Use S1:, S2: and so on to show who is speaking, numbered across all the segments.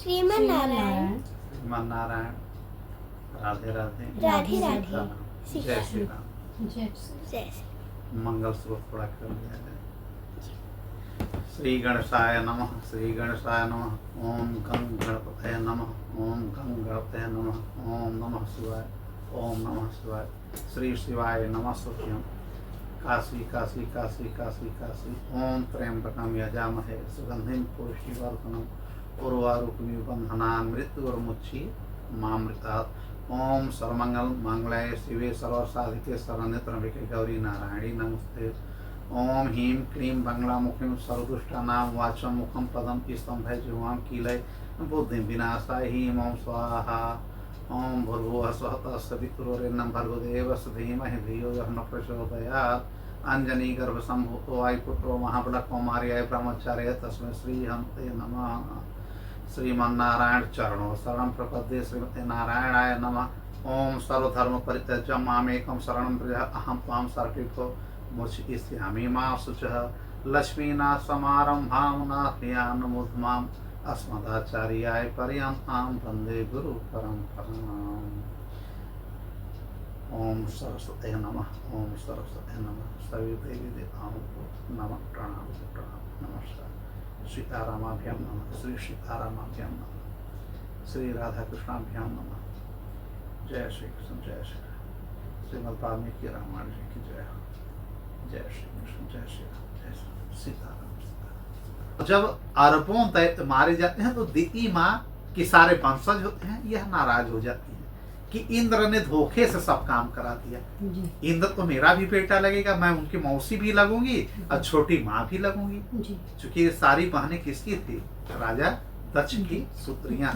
S1: श्रीमन नारायण।
S2: श्रीमन नारायण। राधे राधे।
S1: राधे राधे।
S2: जय श्री राम।
S1: जय श्री।
S2: मंगल श्लोक थोड़ा कर लिया जाए। श्री गणेशाय नमः। श्री गणेशाय नमः। ओम गं गणपतये नमः। ओम गं गणपतये नमः। ओम नमः शिवाय। ओम नमः शिवाय। श्री शिवाय नमः सुभ्यं। काशी काशी काशी काशी काशी। ओम त्र्यंबकं यजामहे सुगंधिं पुष्टिवर्धनम् उर्वारुकमिव बन्धनान् मृत्युर्मुक्षीयमामृतात्। ओम सर्वमंगल मंगलाय शिवे सर्वसाधिके शरण्ये त्र्यंबके गौरी नारायणी नमस्ते। ओम ह्रीं क्लीं बंगलामुखीं सर्वदुष्टानां वाचं मुखं पदं स्तंभे जिह्वां कीलय बुद्धिं विनाशाय ह्रीं ओम स्वाहा। ओम भूर्भुवः स्वः तत्सवितुर्वरेण्यं भर्गो देवस्य धीमहि धियो यः न प्रचोदयात्। अंजनीगर्भसम्भूतो वायुपुत्रो महाबलकुमार्याय ब्रह्मचार्य तस्मै श्री हनुमते नमः। श्रीमन्नारायण चरणों शरणं प्रपद्ये श्रीमते नारायणाय नमः। ओम सर्वधर्म परित्यज्य मामेकं शरणं व्रज अहं त्वां सर्वतो मुच्यिष्यामि मा शुचः। लक्ष्मीनाथ समारंभां नाथयानमुद्माम् अस्मदाचार्याय पर्यन्तां वन्दे गुरु परम्पराम्। ओम सरस्वती नमः। ओम सरस्वती नमः। सभी देवी देवताओं को नमः प्रणाम प्रणाम नमस्कार। सीतारामाभ्यां नमः। श्री सीतारामाभ्यां नमः। श्री राधा कृष्णाभ्यां नमः। जय श्री कृष्ण जय श्री राम। श्रीमद् वाल्मीकि रामायण जी की जय। जय श्री कृष्ण जय श्री राम जय श्री सीताराम सीताराम। जब अरबों दैत्य मारे जाते हैं तो दिति माँ के सारे वंशज होते हैं, यह नाराज हो जाती है कि इंद्र ने धोखे से सब काम करा दिया। इंद्र तो मेरा भी बेटा लगेगा, मैं उनकी मौसी भी लगूंगी और छोटी माँ भी लगूंगी। क्योंकि ये सारी बहनें किसकी थी? राजा दक्ष की पुत्रियां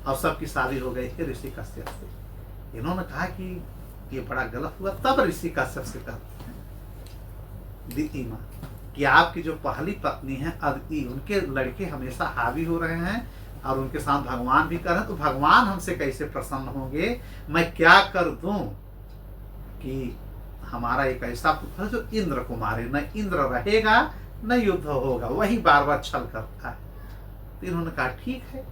S2: और सबकी शादी हो गई थी ऋषि कश्यप से। इन्होंने कहा कि ये बड़ा गलत हुआ। तब ऋषि कश्यप से कहते हैं दिति माँ कि आपकी जो पहली पत्नी है अदिति, उनके लड़के हमेशा हावी हो रहे हैं और उनके साथ भगवान भी कर रहे हैं, तो भगवान हमसे कैसे प्रसन्न होंगे? मैं क्या कर दूं कि हमारा एक ऐसा पुत्र जो इंद्र को मारे, न इंद्र रहेगा न युद्ध होगा, वही बार बार छल करता है। तो इन्होंने कहा ठीक है,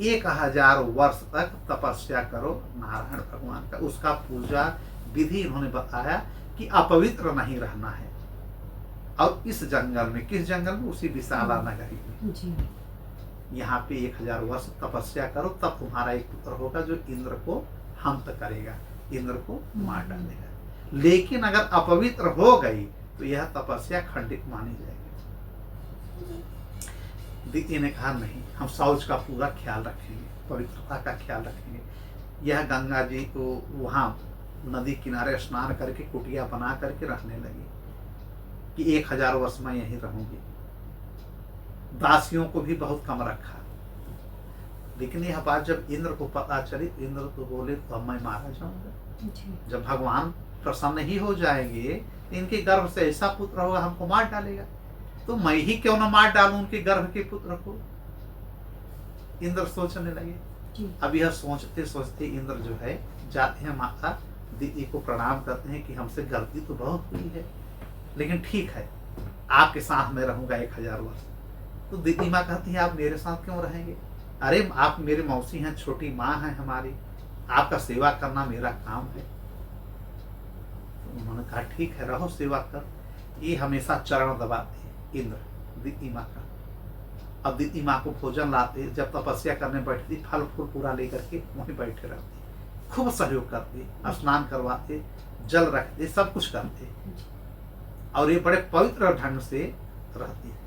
S2: 1000 वर्ष तक तपस्या करो नारायण भगवान का। उसका पूजा विधि इन्होंने बताया कि अपवित्र नहीं रहना है। और इस जंगल में, किस जंगल में? उसी विशाला नगरी में यहाँ पे 1000 वर्ष तपस्या करो, तब तुम्हारा एक पुत्र होगा जो इंद्र को हंत करेगा, इंद्र को मार डालेगा। लेकिन अगर अपवित्र हो गई तो यह तपस्या खंडित मानी जाएगी। दिति ने कहा नहीं, हम शौच का पूरा ख्याल रखेंगे, पवित्रता का ख्याल रखेंगे। यह गंगा जी को वहां नदी किनारे स्नान करके कुटिया बना करके रहने लगी कि 1000 वर्ष में यहीं रहूंगी। दासियों को भी बहुत कम रखा। लेकिन यह बात जब इंद्र को पता चली, इंद्र तो बोले तो अब मैं मारा जाऊंगा। जब भगवान प्रसन्न ही हो जाएंगे, इनके गर्भ से ऐसा पुत्र होगा हमको मार डालेगा, तो मैं ही क्यों न मार डालूं उनके गर्भ के पुत्र को। इंद्र सोचने लगे। अब यह सोचते सोचते इंद्र जो है जाते हैं माता दिति को प्रणाम करते हैं कि हमसे गलती तो बहुत हुई है, लेकिन ठीक है आपके साथ में रहूंगा 1000 वर्ष। तो दिति माँ कहती है आप मेरे साथ क्यों रहेंगे? अरे आप मेरी मौसी हैं, छोटी माँ है हमारी, आपका सेवा करना मेरा काम है। तो उन्होंने कहा ठीक है रहो सेवा कर। ये हमेशा चरण दबाते हैं इंद्र दिति माँ का। अब दिति माँ को भोजन लाते, जब तपस्या करने बैठती फल फूल पूरा लेकर के वहीं बैठे रहते, खूब सहयोग करते, स्नान करवाते, जल रखते, सब कुछ करते और ये बड़े पवित्र ढंग से रहते हैं।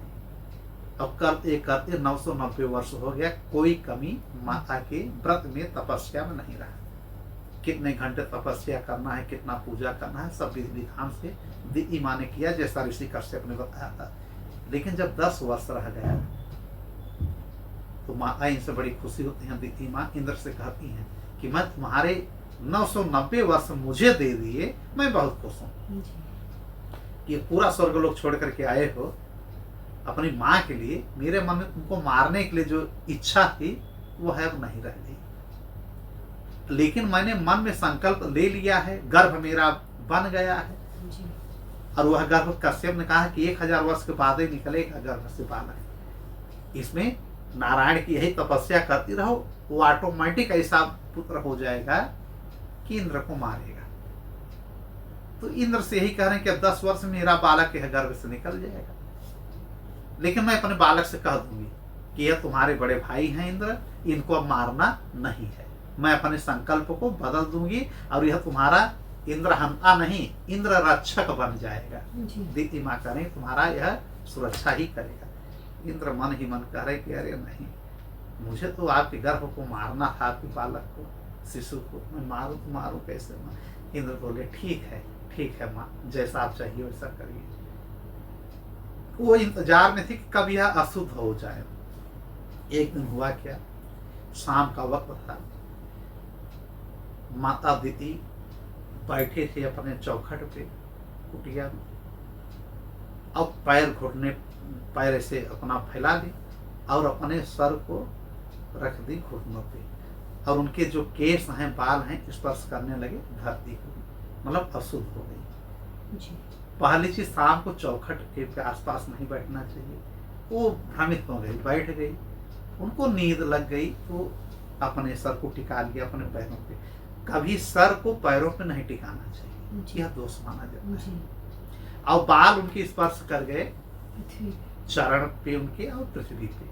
S2: अब करते करते 990 वर्ष हो गया, कोई कमी माता के व्रत में तपस्या में नहीं रहा। कितने घंटे तपस्या करना है, कितना पूजा करना है, सब विधि विधान से दिति माँ ने किया जैसा ऋषि कश्यप ने बताया था। लेकिन जब 10 वर्ष रह गया तो माता इनसे बड़ी खुशी होती है। दिति माँ इंद्र से कहती हैं कि मैं तुम्हारे 990 वर्ष मुझे दे दिए, मैं बहुत खुश हूँ कि पूरा स्वर्गलोक छोड़ करके आए हो अपनी माँ के लिए। मेरे मन में तुमको मारने के लिए जो इच्छा थी वो है अब नहीं रह गई, लेकिन मैंने मन में संकल्प ले लिया है, गर्भ मेरा बन गया है। और वह गर्भ कश्यप ने कहा कि 1000 वर्ष के बाद ही निकलेगा गर्भ से बालक। इसमें नारायण की यही तपस्या करती रहो, वो ऑटोमेटिक ऐसा पुत्र हो जाएगा कि इंद्र को मारेगा। तो इंद्र से यही कह रहे हैं कि अब 10 वर्ष में मेरा बालक यह गर्भ से निकल जाएगा, लेकिन मैं अपने बालक से कह दूंगी कि यह तुम्हारे बड़े भाई हैं इंद्र, इनको अब मारना नहीं है। मैं अपने संकल्प को बदल दूंगी और यह तुम्हारा इंद्र हंता नहीं, इंद्र रक्षक बन जाएगा। दीदी माँ कह रही तुम्हारा यह सुरक्षा ही करेगा। इंद्र मन ही मन कह रहे कि अरे नहीं, मुझे तो आपके गर्भ को मारना था, आपके बालक को, शिशु को मैं मारूं तो मारूं कैसे मां? इंद्र बोले ठीक है माँ, जैसा आप चाहिए वैसा करिए। वो इंतजार में थी कि कब यह अशुद्ध हो जाए। एक दिन हुआ क्या, शाम का वक्त था, माता दीदी बैठे थे अपने चौखट पे कुटिया में। अब पैर घुटने, पैर से अपना फैला ली और अपने सर को रख दी घुटनों पे, और उनके जो केस हैं, बाल हैं, स्पर्श करने लगे धरती को, मतलब अशुद्ध हो गई। पहली चीज, शाम को चौखट के आसपास नहीं बैठना चाहिए। वो भ्रमित हो गई, बैठ गई, उनको नींद लग गई, तो अपने सर को टिका लिया अपने पैरों पे। कभी सर को पैरों पे नहीं टिकाना चाहिए, यह दोष माना जाता है। और बाल उनके स्पर्श कर गए चरण पे उनके और पृथ्वी पे,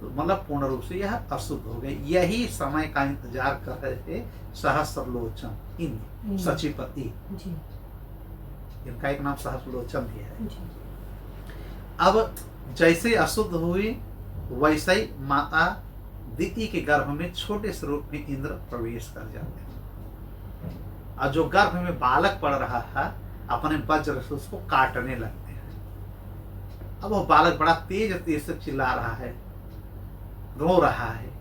S2: तो मतलब पूर्ण रूप से यह अशुद्ध हो गई। यही समय का इंतजार कर रहे थे सहस्रलोचन इंद्र, सचिपति। इनका एक नाम सहस्रलोचन भी है। अब जैसे अशुद्ध हुई, वैसे ही माता दिति के गर्भ में छोटे स्वरूप में इंद्र प्रवेश कर जाते हैं, और जो गर्भ में बालक पड़ रहा था अपने वज्र से उसको काटने लगते हैं। अब वो बालक बड़ा तेज से चिल्ला रहा है, रो रहा है।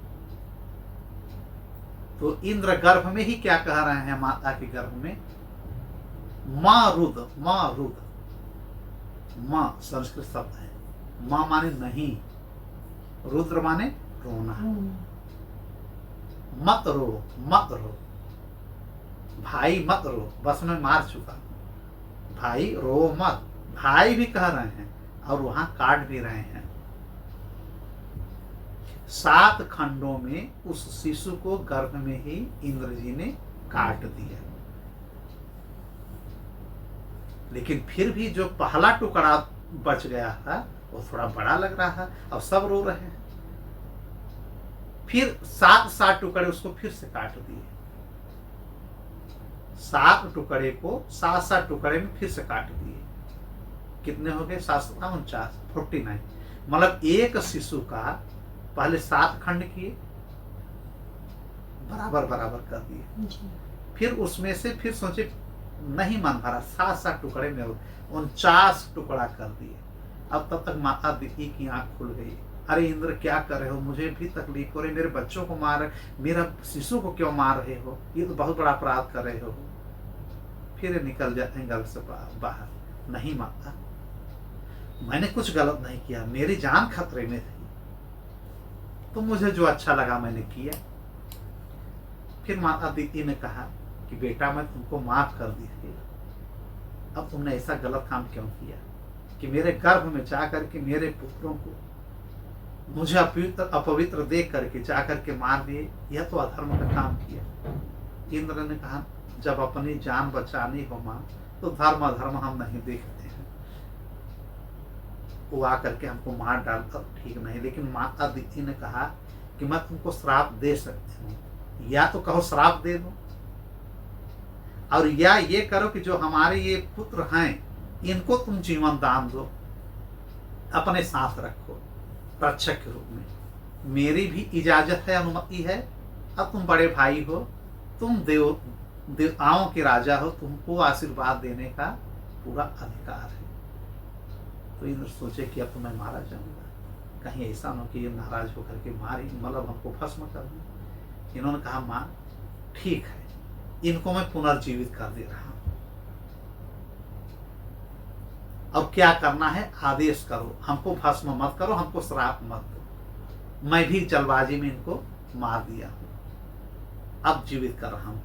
S2: तो इंद्र गर्भ में ही क्या कह रहे हैं माता के गर्भ में, माँ रुद, माँ रुद। माँ संस्कृत शब्द है, माँ माने नहीं, रुद्र माने रोना। मत रो, मत रो भाई, मत रो, बस मैं मार चुका, भाई रो मत। भाई भी कह रहे हैं और वहां काट भी रहे हैं। 7 खंडों में उस शिशु को गर्भ में ही इंद्र जी ने काट दिया, लेकिन फिर भी जो पहला टुकड़ा बच गया था वो थोड़ा बड़ा लग रहा है। अब सब रो रहे हैं। फिर 7 टुकड़े उसको फिर से काट दिए। 7 टुकड़े को 7 टुकड़े में फिर से काट दिए। कितने हो गए? 749, 49। मतलब एक शिशु का पहले 7 खंड किए, बराबर बराबर कर दिए। फिर उसमें से फिर सोचे नहीं मन भरा, 7 टुकड़े में 49 टुकड़ा कर दिए। अब तब तक माता दिति की आंख खुल गई। अरे इंद्र क्या कर रहे हो, मुझे भी तकलीफ हो रही, मेरे बच्चों को मार, मेरा शिशु को क्यों मार रहे हो, ये तो बहुत बड़ा अपराध कर रहे हो। फिर निकल जाते हैं घर से बाहर। नहीं माता, मैंने कुछ गलत नहीं किया, मेरी जान खतरे में थी, तो मुझे जो अच्छा लगा मैंने किया। फिर माता दीदी ने कहा कि बेटा मैं तुमको माफ कर दी थी, अब तुमने ऐसा गलत काम क्यों किया कि मेरे गर्भ में जाकर के मेरे पुत्रों को मुझे अपवित्र देख करके जाकर के मार दिए, यह तो अधर्म का काम किया। इंद्र ने कहा जब अपनी जान बचानी हो मां, तो धर्म अधर्म हम नहीं देखते हैं। वो आकर के हमको मार डालता ठीक नहीं, लेकिन माता दीदी ने कहा कि मैं तुमको श्राप दे सकती हूँ, या तो कहो श्राप दे दो, और या ये करो कि जो हमारे ये पुत्र हैं इनको तुम जीवन दान दो, अपने साथ रखो रक्षक के रूप में। मेरी भी इजाजत है, अनुमति है। अब तुम बड़े भाई हो, तुम देवताओं के राजा हो, तुमको आशीर्वाद देने का पूरा अधिकार है। तो इंद्र सोचे कि अब तो मैं मारा जाऊंगा, कहीं ऐसा न हो कि ये नाराज होकर के मारी, मतलब हमको भस्म कर दे। इन्होंने कहा मां ठीक है, इनको मैं पुनर्जीवित कर दे रहा हूं, अब क्या करना है आदेश करो, हमको भस्म मत करो, हमको श्राप मत दो। मैं भी जल्दबाजी में इनको मार दिया हूं, अब जीवित कर रहा हूं।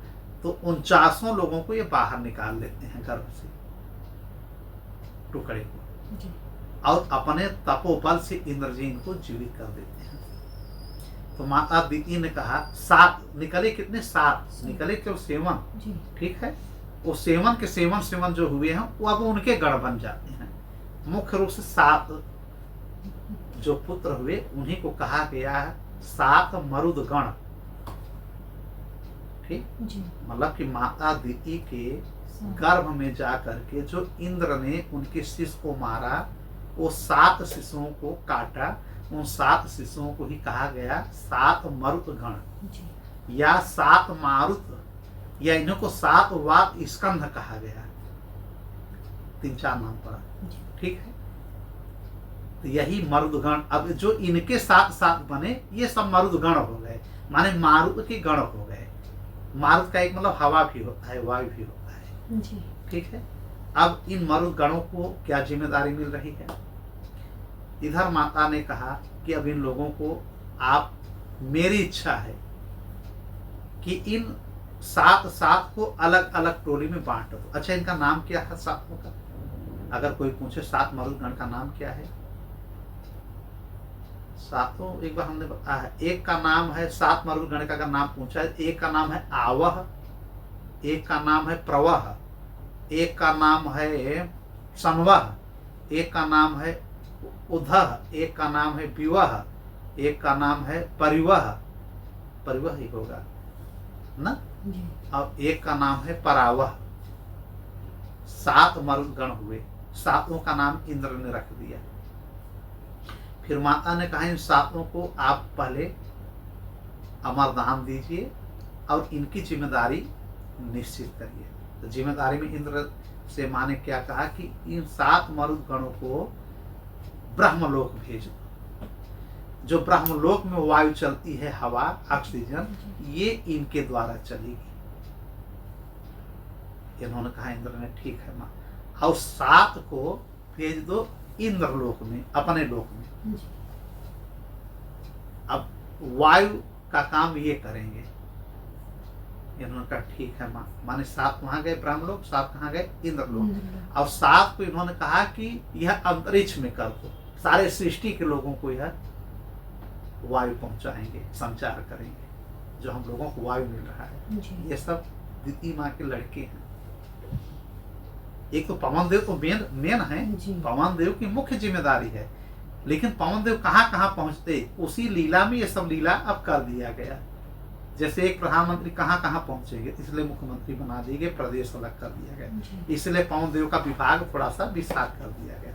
S2: तो 49 लोगों को ये बाहर निकाल लेते हैं गर्भ से, टुकड़े को, और अपने तपोबल से इंद्र जी इनको जीवित कर देते हैं। तो माता दीदी ने कहा 7 निकले, कितने 7 निकले, केवल 7,
S3: जी
S2: ठीक है। वो 7 के 7 जो हुए हैं वो अब उनके गण बन जाते हैं। मुख्य रूप से 7 जो पुत्र हुए उन्हीं को कहा गया है 7 मरुद गण, ठीक।
S3: जी
S2: मतलब कि माता दीदी के
S3: सा-
S2: गर्भ में जा करके जो इंद्र ने उनके शिशु को मारा, वो 7 शिशुओं को काटा, उन 7 शिशुओं को ही कहा गया 7 मरुत गण
S3: जी
S2: या 7 मारुत, या इन्हों को 7 वात स्कंध कहा गया। 3-4 नाम पड़ा,
S3: जी
S2: ठीक है। तो यही मरुदगण, अब जो इनके 7 बने ये सब मरुदगण हो गए, माने मारुत के गण हो गए। मारुत का एक मतलब हवा भी होता है, वायु भी होता है,
S3: जी
S2: ठीक है। अब इन मरुद गणों को क्या जिम्मेदारी मिल रही है? इधर माता ने कहा कि अब इन लोगों को आप, मेरी इच्छा है कि इन 7 को अलग अलग टोली में बांट दो। अच्छा, इनका नाम क्या है 7 का? अगर कोई पूछे 7 मरुदगण का नाम क्या है? 7 एक बार हमने बताया है। एक का नाम है 7 मरुदगण का अगर नाम पूछा है, एक का नाम है आवह, एक का नाम है प्रवह, एक का नाम है संवह, एक का नाम है उधह, एक का नाम है विवह, एक का नाम है परिवह, परिवह ही होगा ना,
S3: जी
S2: और एक का नाम है परावह। 7 मरुदगण हुए, 7 का नाम इंद्र ने रख दिया। फिर माता ने कहा इन 7 को आप पहले अमरदान दीजिए और इनकी जिम्मेदारी निश्चित करिए। तो जिम्मेदारी में इंद्र से माँ ने क्या कहा कि इन 7 मरुदगणों को ब्रह्मलोक भेज दो। जो ब्रह्मलोक में वायु चलती है, हवा, ऑक्सीजन, ये इनके द्वारा चलेगी। इन्होंने कहा, इंद्र ने ठीक है माँ, और 7 को भेज दो इंद्रलोक में, अपने लोक में।
S3: जी
S2: अब वायु का काम ये करेंगे। इन्होंने कहा ठीक है माँ, माने 7 वहां गए ब्रह्मलोक, 7 कहाँ गए? इंद्रलोक। और 7 को इन्होंने कहा कि यह अंतरिक्ष में कर दो, सारे सृष्टि के लोगों को यह वायु पहुंचाएंगे, संचार करेंगे, जो हम लोगों को वायु मिल रहा है।
S3: जी
S2: ये सब दीदी माँ के लड़के हैं। एक तो पवन देव तो मेन है,
S3: जी
S2: पवन देव की मुख्य जिम्मेदारी है, लेकिन पवन देव कहाँ कहाँ पहुंचते, उसी लीला में ये सब लीला अब कर दिया गया। जैसे एक प्रधानमंत्री कहाँ कहाँ पहुंचेंगे, इसलिए मुख्यमंत्री बना दिए गए, प्रदेश अलग कर दिया गया,
S3: जी
S2: इसलिए पवन देव का विभाग थोड़ा सा विस्तार कर दिया गया।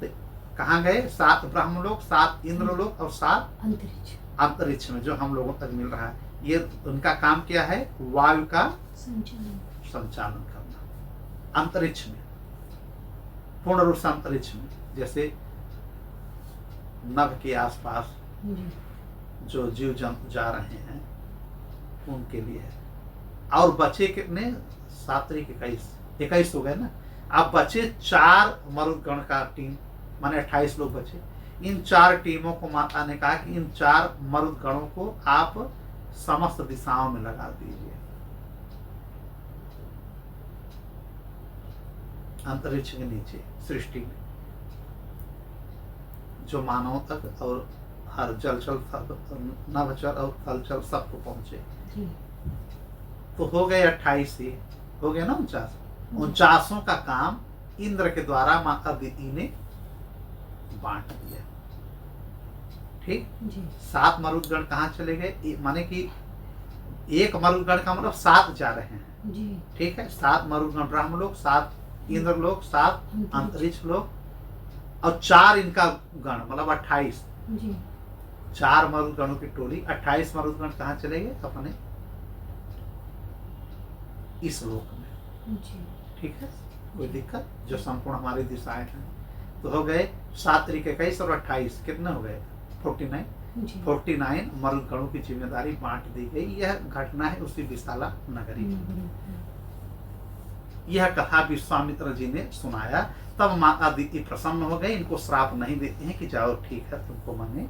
S2: तो कहाँ गए? 7 ब्रह्मलोक, 7 इंद्रलोक और 7
S3: अंतरिक्ष
S2: अंतरिक्ष में, जो हम लोगों तक मिल रहा है। ये उनका काम क्या है? वायु का
S3: संचालन
S2: संचालन करना अंतरिक्ष में, पूर्ण रूप से अंतरिक्ष में। जैसे नभ के आसपास
S3: जी
S2: जो जीव जंतु जा रहे हैं उनके लिए है। और बचे कितने? 7 21 हो गए ना। अब बचे 4 मरुदगण का टीम, माने 28 लोग बचे। इन 4 टीमों को माता ने कहा कि इन 4 मरुदगणों को आप समस्त दिशाओं में लगा दीजिए, अंतरिक्ष के नीचे, सृष्टि में, जो मानव तक और हर जलचल, नभचर और थलचर सबको पहुंचे।
S3: जी
S2: तो हो गए 28 ही, हो गए ना 49 का काम इंद्र के द्वारा माता दीदी ने बांट दिया, ठीक।
S3: जी
S2: 7 मरुदगण कहाँ चले गए? माने कि एक मरुदगण का मतलब 7 जा रहे हैं,
S3: जी
S2: ठीक है। 7 मरुदगण ब्रह्मलोक, 7 इंद्रलोक, 7 अंतरिक्ष लोक, और 4 इनका गण मतलब 28।
S3: जी
S2: 4 मरुदगणों की टोली, 28 मरुदगण कहाँ चले गए? अपने इस लोक में,
S3: जी
S2: ठीक है। कोई दिक्कत? जो संपूर्ण हमारी दिशाएं हैं। तो हो गए 7 21 और 28, कितने हो गए? 49।
S3: जी
S2: 49 मरुदगणों की जिम्मेदारी बांट दी गई। यह घटना है उसी विशाला नगरी की। यह कथा विश्वामित्र जी ने सुनाया, तब माता दीदी प्रसन्न हो गई। इनको श्राप नहीं देते हैं कि जाओ ठीक है, तुमको मैंने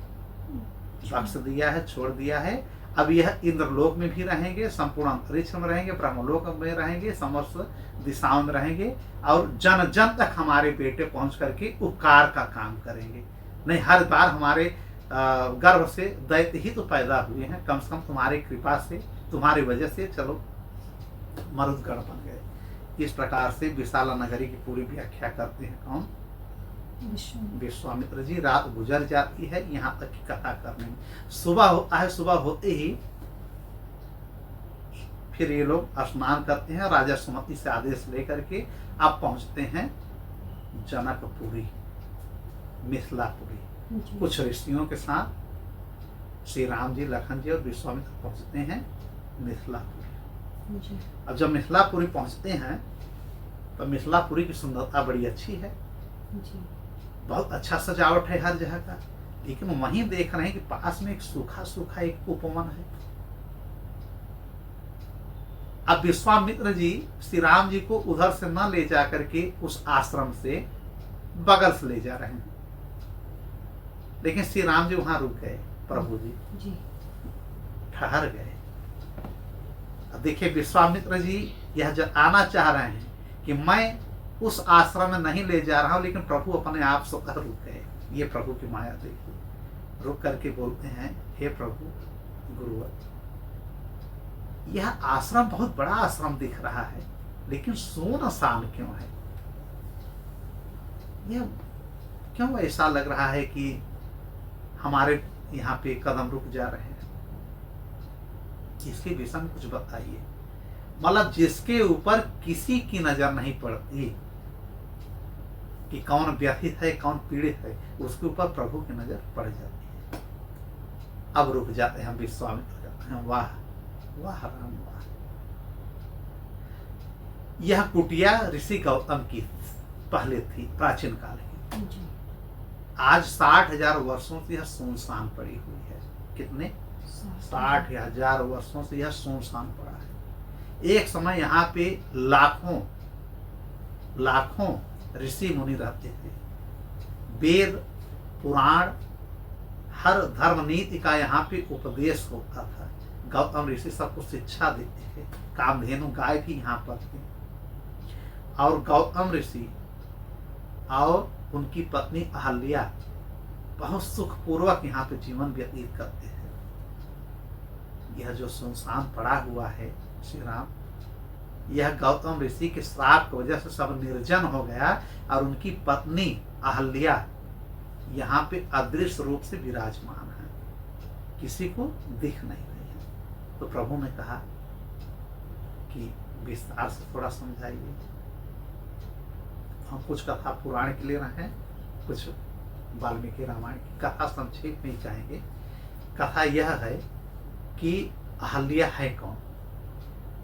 S2: बख्श दिया है, छोड़ दिया है। अब यह इंद्रलोक में भी रहेंगे, संपूर्ण अंतरिक्ष में रहेंगे, ब्रह्मलोक में रहेंगे, समस्त दिशाओं में रहेंगे, और जन जन तक हमारे बेटे पहुंच करके उपकार का काम करेंगे। नहीं, हर बार हमारे गर्भ से दैत्य ही तो पैदा हुए हैं, कम से कम तुम्हारी कृपा से, तुम्हारी वजह से चलो मरुदगण बन गए। इस प्रकार से विशाला नगरी की पूरी व्याख्या करते हैं कौन? विश्वामित्र जी। रात गुजर जाती है यहाँ तक की कथा करने में। सुबह होता है, सुबह होते ही फिर ये लोग स्नान करते हैं, राजा सुमति से आदेश लेकर के अब पहुंचते हैं जनकपुरी, मिथिलापुरी। कुछ ऋषियों के साथ श्री राम जी, लखन जी और विश्वामित्र पहुंचते हैं मिथिलापुरी। अब जब मिथिलापुरी पहुंचते हैं तो मिथिलापुरी की सुंदरता बड़ी अच्छी है, बहुत अच्छा सजावट है हर जगह का। लेकिन वहीं देख रहे हैं कि पास में एक सूखा सूखा एक उपवन है। अब विश्वामित्र जी श्री राम जी को उधर से न ले जा करके उस आश्रम से बगल से ले जा रहे हैं, लेकिन श्री राम जी वहां रुक गए। प्रभु जी ठहर गए। अब देखिए विश्वामित्र जी यह जताना चाह रहे हैं कि मैं उस आश्रम में नहीं ले जा रहा हूं, लेकिन प्रभु अपने आप स्वतः रुक गए। ये प्रभु की माया देखिए, रुक करके बोलते हैं, हे प्रभु गुरुवर, यह आश्रम बहुत बड़ा आश्रम दिख रहा है, लेकिन सुनसान क्यों है? यह क्यों ऐसा लग रहा है कि हमारे यहाँ पे कदम रुक जा रहे हैं? इसके विषय में कुछ बताइए। मतलब जिसके ऊपर किसी की नजर नहीं पड़ती कि कौन व्यथित है कौन पीड़ित है, उसके ऊपर प्रभु की नजर पड़ जाती है। अब रुक जाते हैं विश्वामित्र, जाते हैं वाह वाह राम वाह। यह कुटिया ऋषि गौतम की पहले थी, प्राचीन काल की। आज 60,000 वर्षों से यह सुनसान पड़ी हुई है। कितने? 60,000 वर्षों से यह सुनसान पड़ा है। एक समय यहाँ पे लाखों लाखों ऋषि मुनि रहते थे। वेद पुराण हर धर्म नीति का यहाँ पे उपदेश होता था। गौतम ऋषि सबको शिक्षा देते थे। कामधेनु गाय भी यहाँ पर थी। और गौतम ऋषि और उनकी पत्नी अहल्या बहुत सुखपूर्वक यहाँ पे जीवन व्यतीत करते हैं। यह जो सुनसान पड़ा हुआ है श्री राम, यह गौतम ऋषि के श्राप की वजह से सब निर्जन हो गया और उनकी पत्नी अहल्या यहाँ पे अदृश्य रूप से विराजमान है, किसी को दिख नहीं रही है। तो प्रभु ने कहा कि विस्तार से थोड़ा समझाइए। हम कुछ कथा पुराण के लिए रहे हैं, कुछ वाल्मीकि रामायण की कथा संक्षेप में ही चाहेंगे। कथा यह है कि अहल्या है कौन।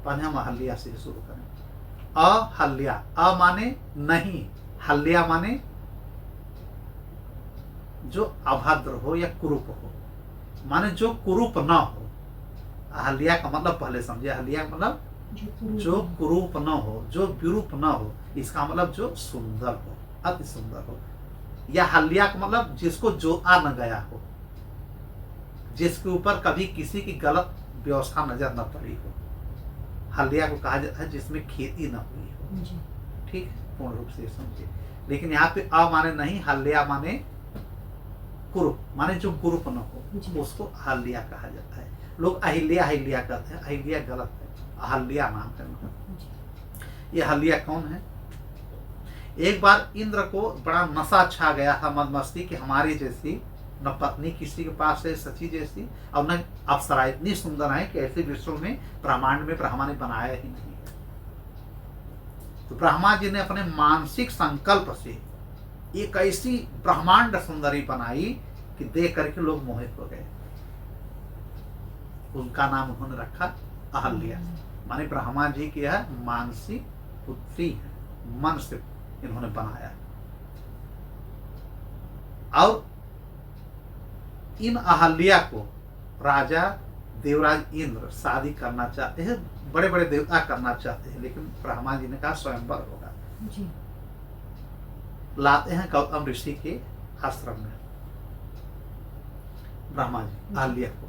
S2: पहले हम अहल्या से शुरू करें। अहल्या, अ माने नहीं, हल्या माने जो अभद्र हो या कुरूप हो, माने जो कुरूप न हो। अहल्या का मतलब पहले समझे, अहल्या का मतलब जो कुरूप न हो, जो विरूप न हो। इसका मतलब जो सुंदर हो, अति सुंदर हो। या हल्या का मतलब जिसको जोता न गया हो, जिसके ऊपर कभी किसी की गलत व्यवस्था नजर न पड़ी हो। हल्या को कहा जाता है जिसमें खेती न हुई हो। ठीक है, पूर्ण रूप से समझे। लेकिन यहाँ पे अ माने नहीं, हल्या माने कुरूप, माने जो कुरूप न हो उसको अहल्या कहा जाता है। लोग अहिल्या अहिल्या कहते हैं, अहिल्या गलत है, अहल्या नाम है। ये अहल्या कौन है? एक बार इंद्र को बड़ा नशा छा गया था, मदमस्ती कि हमारी जैसी न पत्नी किसी के पास है सची जैसी, और न अप्सरा इतनी सुंदर है कि ऐसे विश्व में ब्रह्मांड में ब्रह्मा ने बनाया ही नहीं। तो ब्रह्मा जी ने अपने मानसिक संकल्प से एक ऐसी ब्रह्मांड सुंदरी बनाई कि देख करके लोग मोहित हो गए। उनका नाम उन्होंने रखा अहल्या, माने ब्रह्मा जी की यह मानसिक पुत्री है, मन से इन्होंने बनाया। और इन अहल्या को राजा देवराज इंद्र शादी करना चाहते हैं, बड़े बड़े देवता करना चाहते हैं, लेकिन ब्रह्मा जी ने कहा स्वयंवर होगा जी। लाते हैं गौतम ऋषि के आश्रम में ब्रह्मा जी अहल्या को।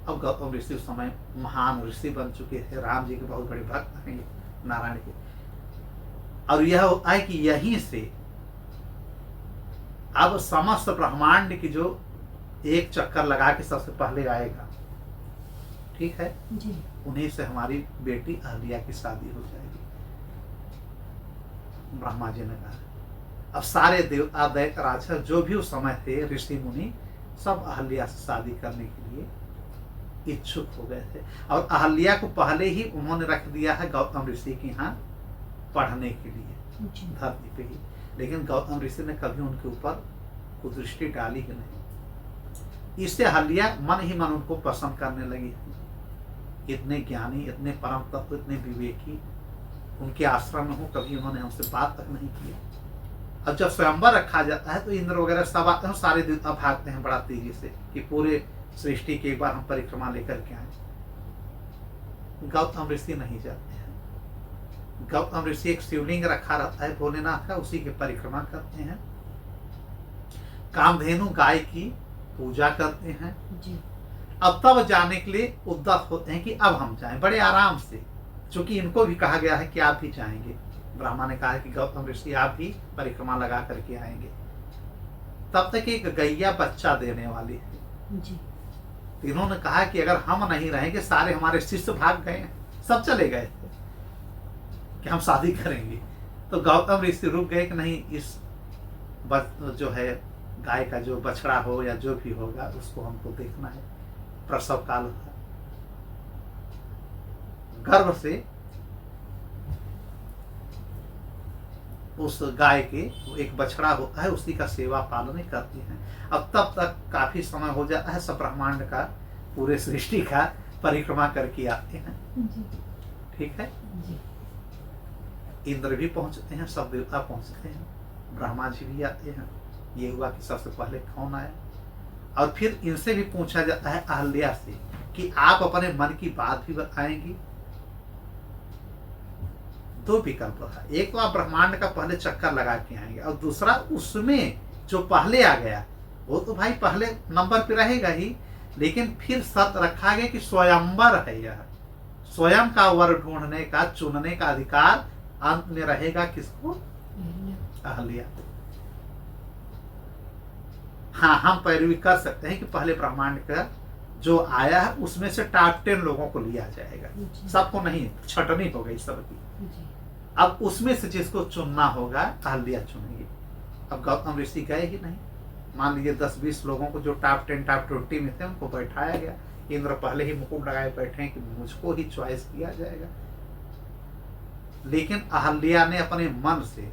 S2: अब गौतम ऋषि उस समय महान ऋषि बन चुके थे, राम जी के बहुत बड़े भक्त हैं नारायण के। और यह होता है कि यहीं से अब समस्त ब्रह्मांड की जो एक चक्कर लगा के सबसे पहले आएगा, ठीक है,
S3: जी
S2: उन्हीं से हमारी बेटी अहल्या की शादी हो जाएगी। ब्रह्मा जी ने कहा। अब सारे देवता दैत्य राक्षस जो भी उस समय थे, ऋषि मुनि, सब अहल्या से शादी करने के लिए इच्छुक हो गए थे। और अहल्या को पहले ही उन्होंने रख दिया है गौतम ऋषि के यहाँ पढ़ने के लिए
S3: जी
S2: धरती पे ही। लेकिन गौतम ऋषि ने कभी उनके ऊपर कुदृष्टि डाली ही नहीं। इससे अहल्या मन ही मन उनको पसंद करने लगी। इतने ज्ञानी, इतने परम तत्व, इतने विवेकी, उनके आश्रम में हो, कभी उन्होंने हमसे बात तक नहीं की। अब जब स्वयंवर रखा जाता है तो इंद्र वगैरह सब आते हैं, सारे देवता भागते हैं बड़ा तेजी से कि पूरे सृष्टि के एक बार हम परिक्रमा लेकर के आए। गौतम ऋषि नहीं जाते हैं। गौतम ऋषि एक शिवलिंग रखा रहता है भोलेनाथ का, उसी की परिक्रमा करते हैं। कामधेनु गाय की पूजा करते हैं।
S3: जी
S2: अब तब जाने के लिए उद्यत होते हैं कि अब हम जाएं बड़े आराम से, क्योंकि इनको भी कहा गया है कि आप भी जाएंगे। ब्रह्मा ने कहा है कि गौतम ऋषि आप भी परिक्रमा लगा करके आएंगे। तब तक एक गैया बच्चा देने वाली है।
S3: जी
S2: तो इन्होंने कहा कि अगर हम नहीं रहेंगे, सारे हमारे शिष्य भाग गए हैं, सब चले गए थे कि हम शादी करेंगे। तो गौतम ऋषि रुक गए कि नहीं, इस जो है गाय का जो बछड़ा हो या जो भी होगा उसको हमको देखना है। प्रसव काल होता, गर्भ से उस गाय के एक बछड़ा होता है, उसी का सेवा पालन करती हैं। अब तब तक काफी समय हो जाता है, सब ब्रह्मांड का, पूरे सृष्टि का परिक्रमा करके आते हैं।
S3: जी
S2: ठीक है,
S3: जी
S2: इंद्र भी पहुंचते हैं, सब देवता पहुंचते हैं, ब्रह्मा जी भी आते हैं। ये हुआ कि सबसे पहले कौन आया। और फिर इनसे भी पूछा जाता है अहल्या से कि आप अपने मन की बात भी बताएंगी। दो विकल्प था, एक तो आप ब्रह्मांड का पहले चक्कर लगा के आएंगे, और दूसरा उसमें जो पहले आ गया वो तो भाई पहले नंबर पे रहेगा ही, लेकिन फिर शर्त रखा गया कि स्वयंवर है यह, स्वयं का वर ढूंढने का, चुनने का अधिकार अंत में रहेगा किसको? अहल्या। हाँ, हम पैरवी कर सकते हैं कि पहले ब्रह्मांड का जो आया है उसमें से टॉप 10 लोगों को लिया जाएगा, सबको नहीं, छटनी हो गई सबकी। अब उसमें से जिसको चुनना होगा अहल्या चुनेगी। अब गौतम ऋषि गए ही नहीं, मान लीजिए 10-20 लोगों को जो टॉप 10 टॉप 20 में थे उनको बैठाया गया। इंद्र पहले ही मुकुट लगाए बैठे हैं कि मुझको ही चॉइस किया जाएगा। लेकिन अहल्या ने अपने मन से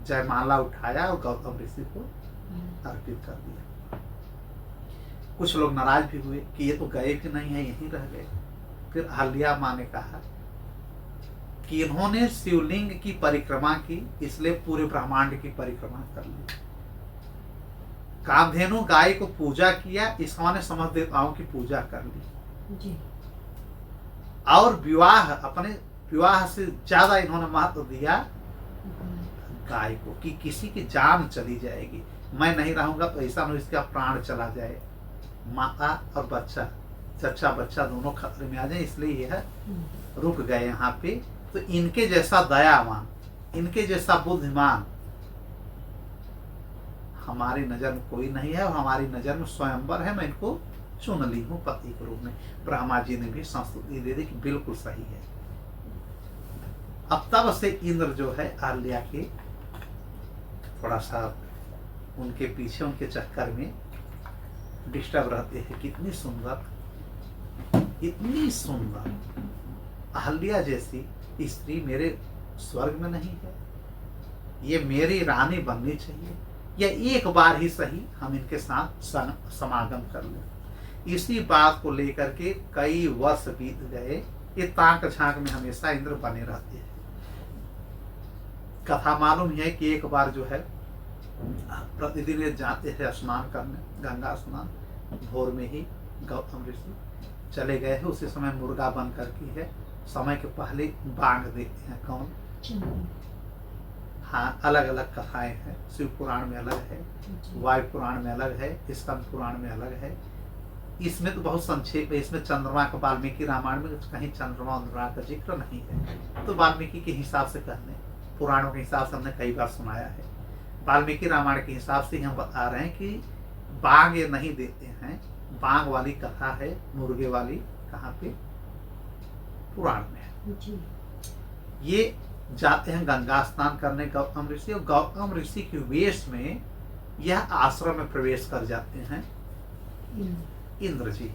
S2: जयमाला उठाया और गौतम ऋषि को अर्पित कर दिया। कुछ लोग नाराज भी हुए कि ये तो गए भी नहीं है, यहीं रह गए। फिर अहल्या माँ ने कहा कि इन्होंने शिवलिंग की परिक्रमा की, इसलिए पूरे ब्रह्मांड की परिक्रमा कर ली। कामधेनु गाय को पूजा किया, इसने समस्त देवताओं की पूजा कर ली
S3: जी।
S2: और विवाह, अपने विवाह से ज्यादा इन्होंने महत्व दिया गाय को कि किसी की जान चली जाएगी, मैं नहीं रहूंगा तो ऐसा नहीं इसका प्राण चला जाए, माता और बच्चा, चच्चा बच्चा दोनों खतरे में आ जाए, इसलिए यह रुक गए यहाँ पे। तो इनके जैसा दयावान, इनके जैसा बुद्धिमान हमारी नजर में कोई नहीं है, और हमारी नजर में स्वयंवर है, मैं इनको चुन ली हूँ पति के रूप में। ब्रह्मा जी ने भी संस्तुति दे दी कि बिल्कुल सही है। अब तब से इंद्र जो है अहल्या के थोड़ा सा उनके पीछे, उनके चक्कर में डिस्टर्ब रहते हैं। कितनी सुंदर, इतनी सुंदर अहल्या जैसी स्त्री मेरे स्वर्ग में नहीं है, ये मेरी रानी बननी चाहिए, या एक बार ही सही हम इनके साथ समागम कर लें। इसी बात को लेकर के कई वर्ष बीत गए। ये ताक झांक में हमेशा इंद्र बने रहते हैं। कथा मालूम है कि एक बार जो है प्रतिदिन ये जाते हैं स्नान करने, गंगा स्नान, भोर में ही गौतम ऋषि चले गए हैं। उसी समय मुर्गा बन करके है, समय के पहले बांग देते हैं। कौन? हाँ, अलग अलग कथाएं हैं। शिव पुराण में अलग है, वायु पुराण में अलग है, स्कंद पुराण में अलग है। इसमें तो बहुत संक्षेप है। इसमें चंद्रमा का, वाल्मीकि रामायण में कहीं चंद्रमा का जिक्र नहीं है, तो वाल्मीकि के हिसाब से कहने, पुराणों के हिसाब से हमने कई बार सुनाया है। वाल्मीकि रामायण के हिसाब से हम बता रहे हैं कि बांग ये नहीं देते हैं। बांग वाली कथा है, मुर्गे वाली, कहाँ पे? पुराण में है।
S3: जी।
S2: ये जाते हैं गंगा स्नान करने गौतम ऋषि, और गौतम ऋषि के वेश में यह आश्रम में प्रवेश कर जाते हैं इंद्र जी,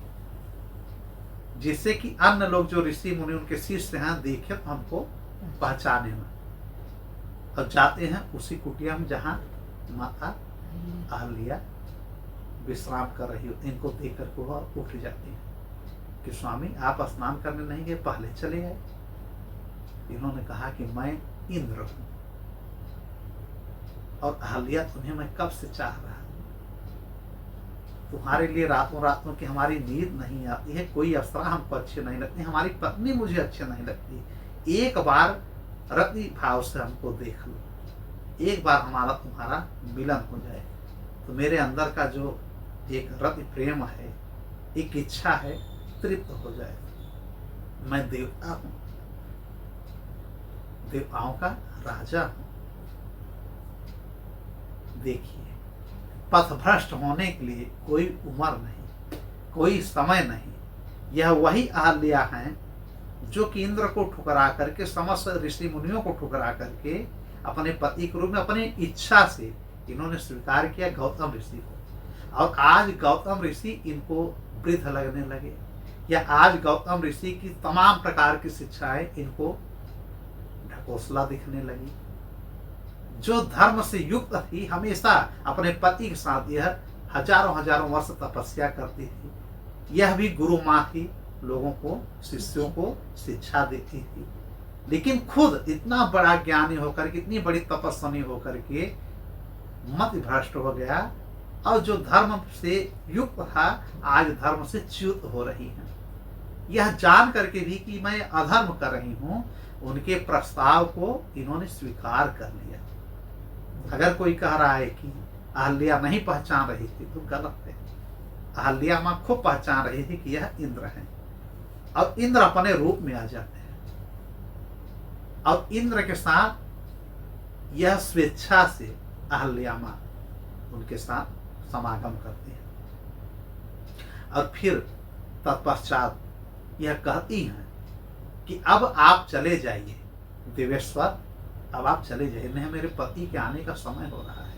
S2: जिससे कि अन्य लोग जो ऋषि मुनि उनके शिष्य हैं देखे तो हमको पहचाने ना। और जाते हैं उसी कुटिया में जहाँ माता अहल्या विश्राम कर रही हो। इनको देख कर वो उठ जाती है कि स्वामी आप स्नान करने नहीं गए, पहले चले गए। इन्होंने कहा कि मैं इंद्र हूं और अहल्या तुम्हें मैं कब से चाह रहा हूं। तुम्हारे लिए रातों रातों की हमारी नींद नहीं आती है, कोई अप्सरा हमको अच्छे नहीं लगती, हमारी पत्नी मुझे अच्छी नहीं लगती। एक बार रति भाव से हमको देख लो, एक बार हमारा तुम्हारा मिलन हो जाए तो मेरे अंदर का जो एक रति प्रेम है, एक इच्छा है, तृप्त हो जाए। मैं देवता हूं, देवताओं का राजा हूं। देखिए, पथभ्रष्ट होने के लिए कोई उम्र नहीं, कोई समय नहीं। यह वही अहल्या हैं जो कि इंद्र को ठुकरा करके, समस्त ऋषि मुनियों को ठुकरा करके अपने पति के रूप में अपनी इच्छा से इन्होंने स्वीकार किया गौतम ऋषि को। और आज गौतम ऋषि इनको वृद्ध लगने लगे, या आज गौतम ऋषि की तमाम प्रकार की शिक्षाएं इनको ढकोसला दिखने लगी। जो धर्म से युक्त थी, हमेशा अपने पति के साथ यह हजारों हजारों वर्ष तपस्या करती थी, यह भी गुरु माँ थी, लोगों को, शिष्यों को शिक्षा देती थी। लेकिन खुद इतना बड़ा ज्ञानी होकर के, इतनी बड़ी तपस्वी होकर के मत भ्रष्ट हो गया, और जो धर्म से युक्त था आज धर्म से च्युत हो रही है। यह जान करके भी कि मैं अधर्म कर रही हूं, उनके प्रस्ताव को इन्होंने स्वीकार कर लिया। अगर कोई कह रहा है कि अहल्या नहीं पहचान रही थी तो गलत है। अहल्या मां खूब पहचान रही थी कि यह इंद्र है, और इंद्र अपने रूप में आ जाते हैं, और इंद्र के साथ यह स्वेच्छा से अहल्या मां उनके साथ समागम करती है। और फिर तत्पश्चात यह कहती हैं कि अब आप चले जाइए देवेश्वर, अब आप चले जाइए, नहीं मेरे पति के आने का समय हो रहा है।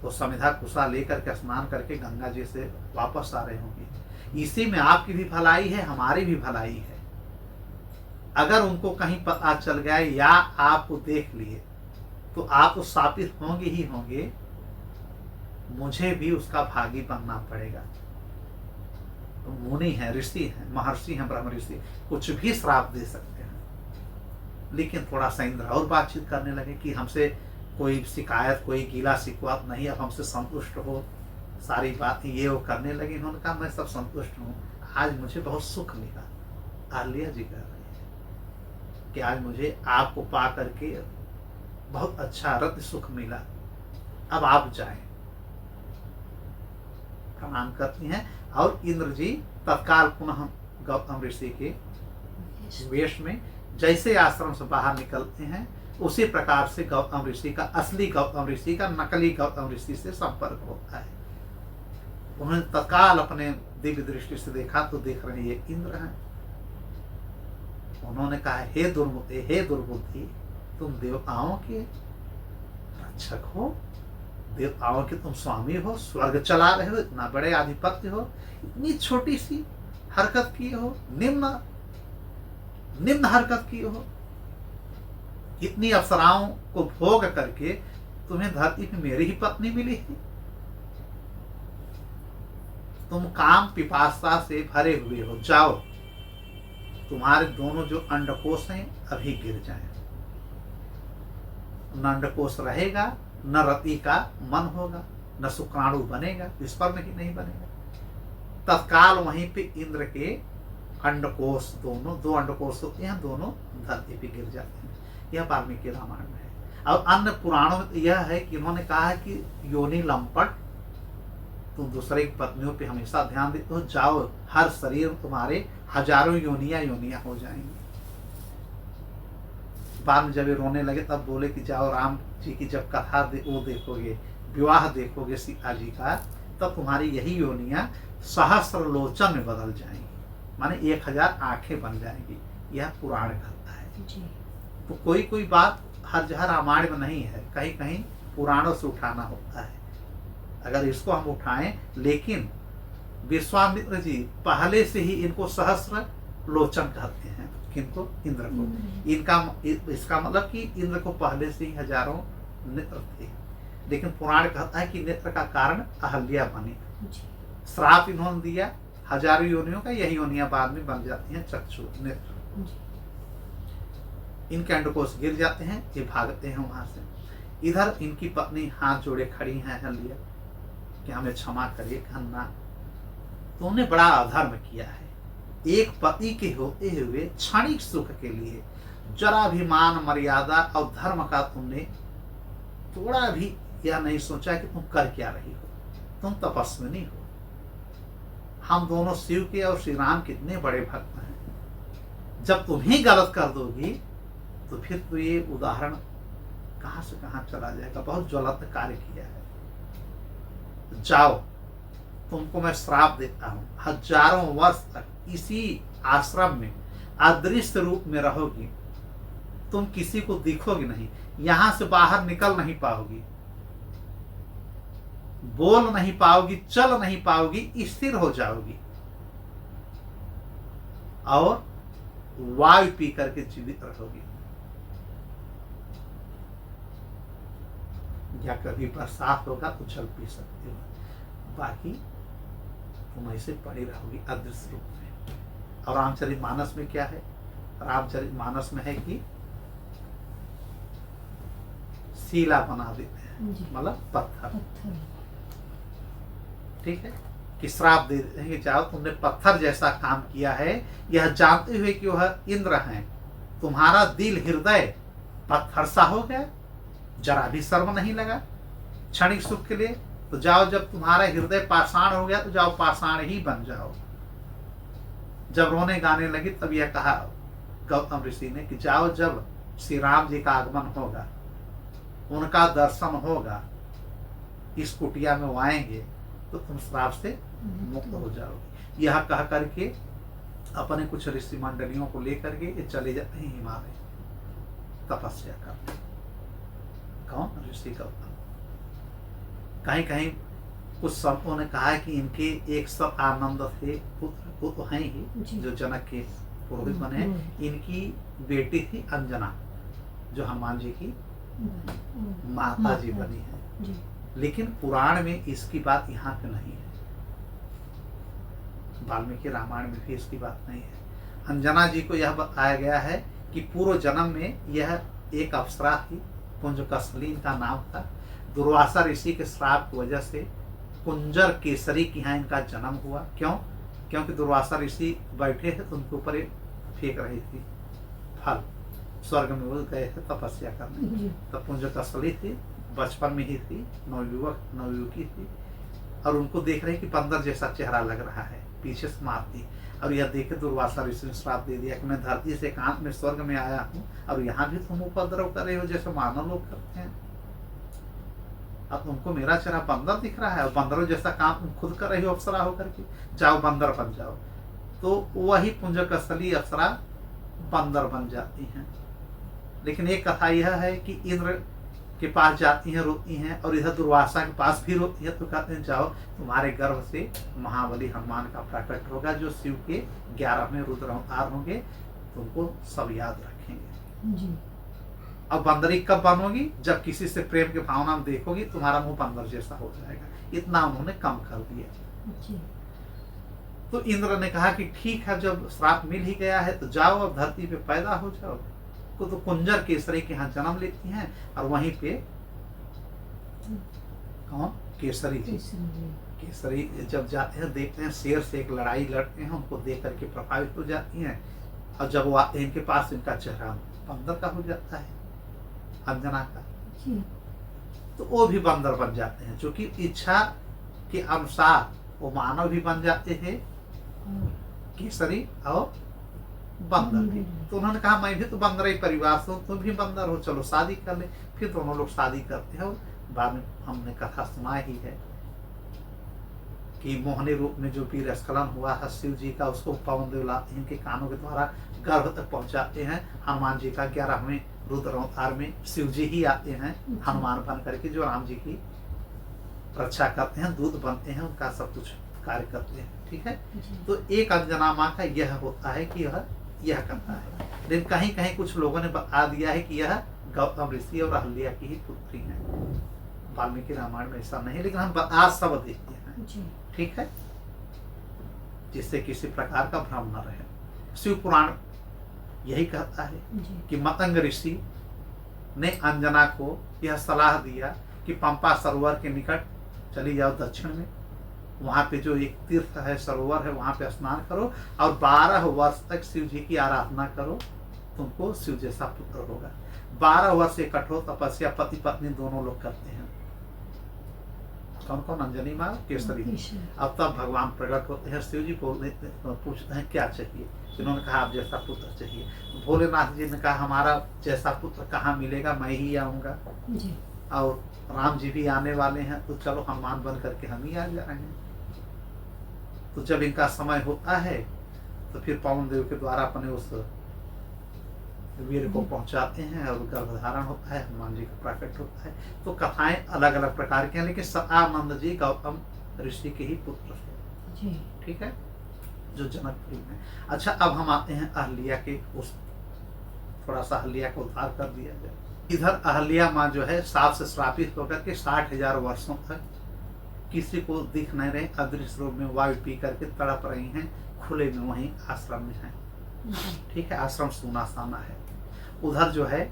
S2: वो समिधा कुशा लेकर के स्नान करके गंगा जी से वापस आ रहे होंगे। इसी में आपकी भी भलाई है, हमारी भी भलाई है। अगर उनको कहीं पता चल गया या आपको देख लिए तो आप तो शापित होंगे ही होंगे, मुझे भी उसका भागी बनना पड़ेगा। तो मुनि है, ऋषि है, महर्षि हैं, ब्रह्म ऋषि, कुछ भी श्राप दे सकते हैं। लेकिन थोड़ा सा इंद्र और बातचीत करने लगे कि हमसे कोई शिकायत, कोई गीला शिकवा नहीं, अब हमसे संतुष्ट हो, सारी बातें ये वो करने लगे। इन्होंने कहा मैं सब संतुष्ट हूँ, आज मुझे बहुत सुख मिला। अहल्या जी कह रही है कि आज मुझे आपको पा करके बहुत अच्छा रति सुख मिला, अब आप जाएं। प्रणाम करती हैं, और इंद्र जी तत्काल पुनः गौतम ऋषि के वेश में जैसे आश्रम से बाहर निकलते हैं, उसी प्रकार से गौतम ऋषि का, असली गौतम ऋषि का नकली गौतम ऋषि से संपर्क होता है। उन्होंने तत्काल अपने दिव्य दृष्टि से देखा तो देख रहे ये इंद्र हैं। उन्होंने कहा हे दुर्बुद्धि, तुम देवताओं के रक्षक हो, देवताओं के तुम स्वामी हो, स्वर्ग चला रहे हो, इतना बड़े आधिपत्य हो, इतनी छोटी सी हरकत किए हो, निम्न हरकत किए हो, इतनी अप्सराओं को भोग करके तुम्हें धरती पे मेरी ही पत्नी मिली है। तुम काम पिपासा से भरे हुए हो, जाओ, तुम्हारे दोनों जो अंडकोश हैं अभी गिर जाएं। न अंडकोश रहेगा, न रति का मन होगा, न शुक्राणु बनेगा, विस्पर्ण ही नहीं बनेगा। तत्काल वहीं पे इंद्र के अंडकोश, दोनों, दो अंडकोश होते हैं, दोनों धरती पे गिर जाते हैं। यह वाल्मीकि रामायण में है। और अन्य पुराणों में तो यह है कि उन्होंने कहा है कि योनि लंपट, तुम दूसरे की पत्नियों पे हमेशा ध्यान देते हो, जाओ, हर शरीर तुम्हारे हजारों योनियां हो जाएंगी। बाद में जब ये रोने लगे तब बोले कि जाओ राम जी की जब कथा वो देखोगे, विवाह देखोगे सीता जी का, तब तुम्हारी यही योनियां सहस्र लोचन में बदल जाएंगी, माने 1000 आंखें बन जाएंगी। यह पुराण कहता है।
S1: जी।
S2: तो कोई कोई बात हर जगह रामायण में नहीं है, कहीं कहीं पुराणों से उठाना होता है। अगर इसको हम उठाएं, लेकिन विश्वामित्र जी पहले से ही इनको सहस्र लोचन कहते हैं। किनको? इंद्र को। इसका मतलब कि इंद्र को पहले से ही हजारों नेत्र थे, लेकिन पुराण कहता है कि नेत्र का कारण अहल्या बनी। श्राप इन्होंने दिया, हजारों योनियों का, यही योनियां बाद में बन जाती हैं चक्षु नेत्र। इनके अंडकोश गिर जाते हैं, ये भागते हैं वहां से। इधर इनकी पत्नी हाथ जोड़े खड़ी हैं अहल्या कि हमें क्षमा करिए, कहना तुमने बड़ा अधर्म किया है। एक पति के होते हुए क्षणिक सुख के लिए जरा भी मान मर्यादा और धर्म का तुमने थोड़ा भी यह नहीं सोचा कि तुम कर क्या रही हो। तुम तपस्विनी हो। हम दोनों शिव के और श्री राम कितने बड़े भक्त हैं। जब तुम ही गलत कर दोगी तो फिर तो ये उदाहरण कहां से कहां चला जाएगा। बहुत ज्वलंत कार्य किया है। जाओ, तुमको मैं श्राप देता हूं, हजारों वर्ष तक इसी आश्रम में अदृश्य रूप में रहोगी। तुम किसी को दिखोगी नहीं, यहां से बाहर निकल नहीं पाओगी, बोल नहीं पाओगी, चल नहीं पाओगी, स्थिर हो जाओगी और वायु पी करके जीवित रहोगी। या कभी बरसात होगा तो जल पी सकते हो, बाकी तुम ऐसे पड़ी रहोगी अदृश्य रूप में। और रामचरितमानस में क्या है? रामचरितमानस में है कि शिला बना देते हैं, मतलब पत्थर। ठीक है, कि श्राप दे देते हैं कि जाओ, तुमने पत्थर जैसा काम किया है, यह जानते हुए कि वह इंद्र हैं। तुम्हारा दिल हृदय पत्थर सा हो गया, जरा भी शर्म नहीं लगा क्षणिक सुख के लिए। तो जाओ, जब तुम्हारा हृदय पाषाण हो गया तो जाओ पाषाण ही बन जाओ। जब रोने गाने लगी तब यह कहा गौतम ऋषि ने कि जाओ, जब श्री राम जी का आगमन होगा, उनका दर्शन होगा, इस कुटिया में वो आएंगे तो तुम श्राप से मुक्त हो जाओगे। यह कह करके अपने कुछ ऋषि मंडलियों को लेकर के ये चले जाते हैं हिमालय तपस्या करते। कौन? ऋषि गौतम। कहीं कहीं कुछ संतों ने कहा है कि इनके एक सब आनंद थे पुत्र, वो तो हैं ही जो जनक के पुरोहित बने। इनकी बेटी थी अंजना, जो हनुमान जी की माता जी बनी है। लेकिन पुराण में इसकी बात यहाँ पे नहीं है, वाल्मीकि रामायण में भी इसकी बात नहीं है। अंजना जी को यह बताया गया है कि पूर्व जन्म में यह एक अप्सरा थी, कुंज कसली का नाम था। दुर्वासा ऋषि के श्राप की वजह से कुंजर केसरी के यहाँ इनका जन्म हुआ। क्यों? क्योंकि दुर्वासा ऋषि बैठे थे तो उनके ऊपर फेंक रही थी फल, स्वर्ग में वो गए थे तपस्या करने। तब कुंज कसली थी, बचपन में ही थी, नवयुवकी थी, और उनको देख रहे कि बंदर जैसा चेहरा लग रहा है, पीछे से मारती। और यह देखे दुर्वासा ऋषि ने श्राप दे दिया कि मैं धरती से एकांत में स्वर्ग में आया हूँ और यहाँ भी तुम उपद्रव कर रहे हो जैसे मानव लोग करते हैं। अब तुमको मेरा चेहरा बंदर दिख रहा है और बंदरों जैसा काम तुम खुद कर रही हो अप्सरा होकर के, जाओ बंदर बन जाओ। तो वही पुंजकस्थली अप्सरा बंदर बन जाती हैं। लेकिन एक कथा यह है कि इंद्र के पास जाती हैं, रोती हैं, और इधर दुर्वासा के पास भी रोती है। तो कहते हैं जाओ, तुम्हारे गर्भ से महाबली हनुमान का प्रकट होगा, जो शिव के 11वें रुद्र अवतार होंगे, तुमको सब याद रखेंगे जी। अब बंदरी कब बनोगी? जब किसी से प्रेम की भावना में देखोगी, तुम्हारा मुंह बंदर जैसा हो जाएगा। इतना उन्होंने कम कर दिया जी। तो इंद्र ने कहा कि ठीक है, जब श्राप मिल ही गया है तो जाओ, अब धरती पे पैदा हो जाओ। तो कुंजर केसरी के यहाँ जन्म लेती हैं, और वहीं पे कौन? केसरी जी। केसरी जब जाते हैं, देखते हैं शेर से एक लड़ाई लड़ते हैं, उनको देख करके प्रभावित हो जाती हैं। और जब वो आते हैं इनके पास, इनका चेहरा बंदर का हो जाता है, अंजना का। तो वो भी बंदर बन जाते हैं, जो कि इच्छा के अनुसार वो मानव भी बन जाते हैं, केसरी और बंदर भी। तो उन्होंने कहा मैं भी तो बंदर ही परिवार से हूँ, तुम भी बंदर हो, चलो शादी कर ले। फिर दोनों लोग शादी करते हैं। बाद में हमने कथा सुना ही है कि मोहनी रूप में जो वीर स्खलन हुआ है शिव जी का, उसको पवन देव लाते हैं, इनके कानों के द्वारा गर्भ तक पहुंचाते हैं। हनुमान जी का 11वें रुद्र अवतार में शिव जी ही आते हैं हनुमान बन करके, जो राम जी की रक्षा करते हैं, दूत बनते हैं, उनका सब कुछ कार्य करते हैं। ठीक है, तो एक अंजना माँ का यह होता है कि यह करता है। लेकिन कहीं कहीं कुछ लोगों ने बता दिया है कि यह गौतम ऋषि और अहल्या की ही पुत्री है। वाल्मीकि रामायण में ऐसा नहीं, लेकिन हम आज सब देखते हैं। ठीक है, जिससे किसी प्रकार का भ्रम न रहे। शिव पुराण यही कहता है कि मतंग ऋषि ने अंजना को यह सलाह दिया कि पंपा सरोवर के निकट चली जाओ दक्षिण में, वहां पे जो एक तीर्थ है, सरोवर है, वहां पे स्नान करो और 12 वर्ष तक शिव जी की आराधना करो, तुमको शिव जैसा पुत्र होगा। 12 वर्ष एक कठोर तपस्या पति पत्नी दोनों लोग करते हैं। कौन कौन? अंजनी माँ, केसरी। अब तब भगवान प्रकट होते हैं, शिव जी पूछते हैं क्या चाहिए। इन्होंने कहा आप जैसा पुत्र चाहिए। भोलेनाथ जी ने कहा हमारा जैसा पुत्र कहाँ मिलेगा, मैं ही आऊंगा, और राम जी भी आने वाले हैं, तो चलो हनुमान बन करके हम ही आ जा रहे हैं। तो जब इनका समय होता है तो फिर पवन देव के द्वारा अपने उस वीर को पहुंचाते हैं और गर्भधारण होता है, हनुमान जी का प्रकट होता है। तो कथाएं अलग अलग प्रकार की हैं, लेकिन सतानंद जी गौतम ऋषि के ही पुत्र थे। ठीक है, जो जनकपुरी में। अच्छा, अब हम आते हैं अहल्या के उस, थोड़ा सा अहल्या को उद्धार कर दिया जाए। इधर अहल्या माँ जो है साप से श्रापित होकर के 60,000 वर्षों तक किसी को दिख नहीं रहे, अदृश्य रूप में वायु पी करके तड़प रही हैं, खुले में वहीं आश्रम में हैं। ठीक है, आश्रम सूना साना है। उधर जो है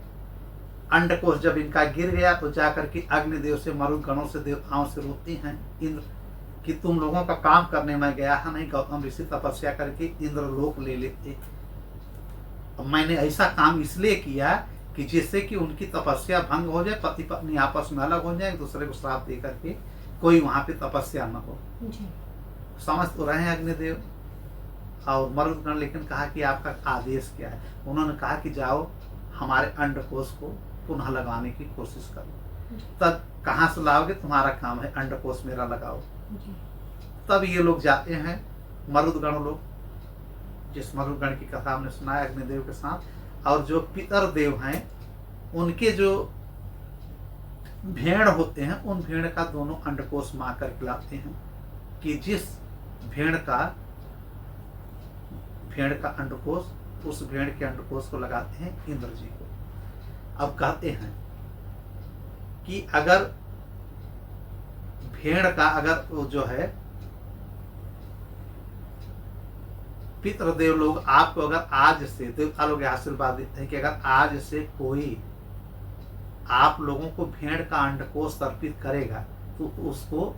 S2: अंडकोश जब इनका गिर गया तो जाकर के अग्निदेव से, मरुगणों से, देवताओं से रोती हैं इंद्र कि तुम लोगों का काम करने में गया है नहीं, गौतम ऋषि तपस्या करके इंद्र लोक ले लेते। मैंने ऐसा काम इसलिए किया कि जिससे कि उनकी तपस्या भंग हो जाए, पति पत्नी आपस में अलग हो जाए, एक दूसरे को श्राप दे करके कोई वहां पे तपस्या न हो। समझ तो रहे हैं अग्निदेव और मरुदगण, लेकिन कहा कि आपका आदेश क्या है। उन्होंने कहा कि जाओ हमारे अंडकोश को पुनः लगाने की कोशिश करो। तब कहाँ से लाओगे, तुम्हारा काम है, अंडकोश मेरा लगाओ। तब ये लोग जाते हैं, मरुदगण लोग, जिस मरुदगण की कथा हमने सुनाया अग्निदेव के साथ, और जो पितर देव हैं उनके जो भेड़ होते हैं, उन भेड़ का दोनों अंडकोश मार कर खिलाते हैं कि जिस भेड़ का अंडकोश, उस भेड़ के अंडकोश को लगाते हैं इंद्र जी को। अब कहते हैं कि अगर भेड़ का, अगर वो जो है पितृदेव लोग आपको अगर आज से, देवता लोग आशीर्वाद देते हैं कि अगर आज से कोई आप लोगों को भेड़ का अंडकोश अर्पित करेगा तो उसको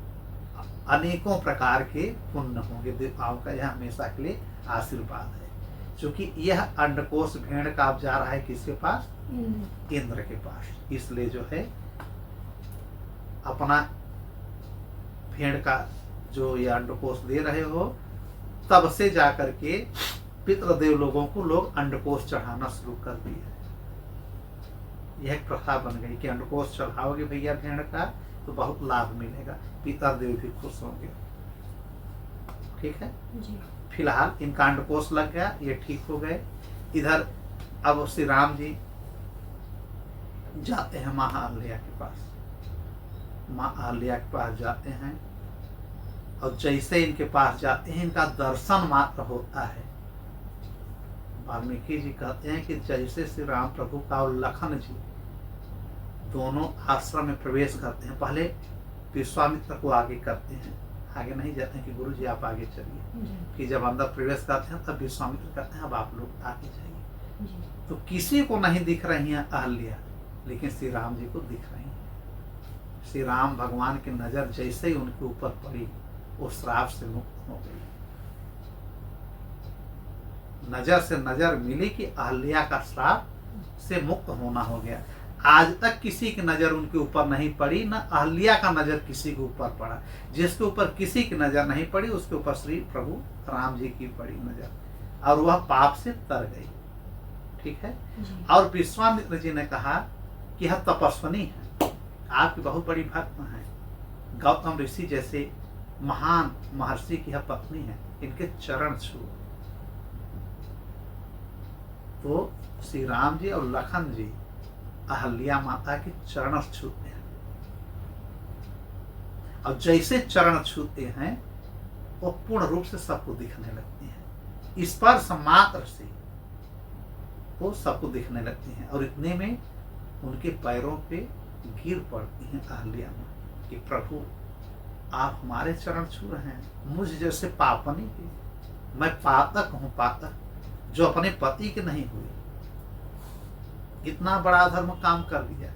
S2: अनेकों प्रकार के पुण्य होंगे। देवताओं का यह हमेशा के लिए आशीर्वाद है, क्योंकि यह अंडकोश भेड़ का अब जा रहा है किसके पास? इंद्र के पास। इसलिए जो है अपना भेड़ का जो ये अंडकोश दे रहे हो, तब से जाकर के पितृदेव लोगों को लोग अंडकोश चढ़ाना शुरू कर दिए। यह एक प्रथा बन गई कि अंडकोश चढ़ाओगे भैया भेड़ का तो बहुत लाभ मिलेगा, पितृदेव भी खुश होंगे। ठीक है जी। फिलहाल इनका अंडकोश लग गया, ये ठीक हो गए। इधर अब श्री राम जी जाते हैं माँ अहल्या के पास। माँ अहल्या के पास जाते हैं और जैसे इनके पास जाते हैं इनका दर्शन मात्र होता है। वाल्मीकि जी कहते हैं कि जैसे श्री राम प्रभु का और लखन जी दोनों आश्रम में प्रवेश करते हैं, पहले विश्वामित्र को आगे करते हैं, आगे नहीं जाते हैं कि गुरु जी आप आगे चलिए, कि जब अंदर प्रवेश करते हैं तब विश्वामित्र कहते हैं अब आप लोग आगे जाइए। तो किसी को नहीं दिख रही है अहल्या, लेकिन श्री राम जी को दिख रही है। श्री राम भगवान की नजर जैसे ही उनके ऊपर पड़ी, वो श्राप से मुक्त हो गई। नजर से नजर मिली कि अहल्या का श्राप से मुक्त होना हो गया। आज तक किसी की नजर उनके ऊपर नहीं पड़ी, न अहल्या का नजर किसी के ऊपर पड़ा। जिसके ऊपर किसी की नजर नहीं पड़ी उसके ऊपर श्री प्रभु राम जी की पड़ी नजर, और वह पाप से तर गई। ठीक है। और विश्वामित्र जी ने कहा कि यह तपस्विनी है, आपकी बहुत बड़ी भक्त है, गौतम ऋषि जैसे महान महर्षि की यह पत्नी है, इनके चरण छू। तो श्री राम जी और लखन जी अहल्या माता के चरण छूते हैं, और जैसे चरण छूते हैं वो पूर्ण रूप से सबको दिखने लगती हैं। स्पर्श मात्र से वो सबको दिखने लगती हैं, और इतने में उनके पैरों पे गिर पड़ती हैं अहल्या माँ कि प्रभु आप हमारे चरण छू रहे हैं, मुझ जैसे पापनी के, मैं पातक हूं, पातक जो अपने पति के नहीं हुए, इतना बड़ा धर्म काम कर दिया।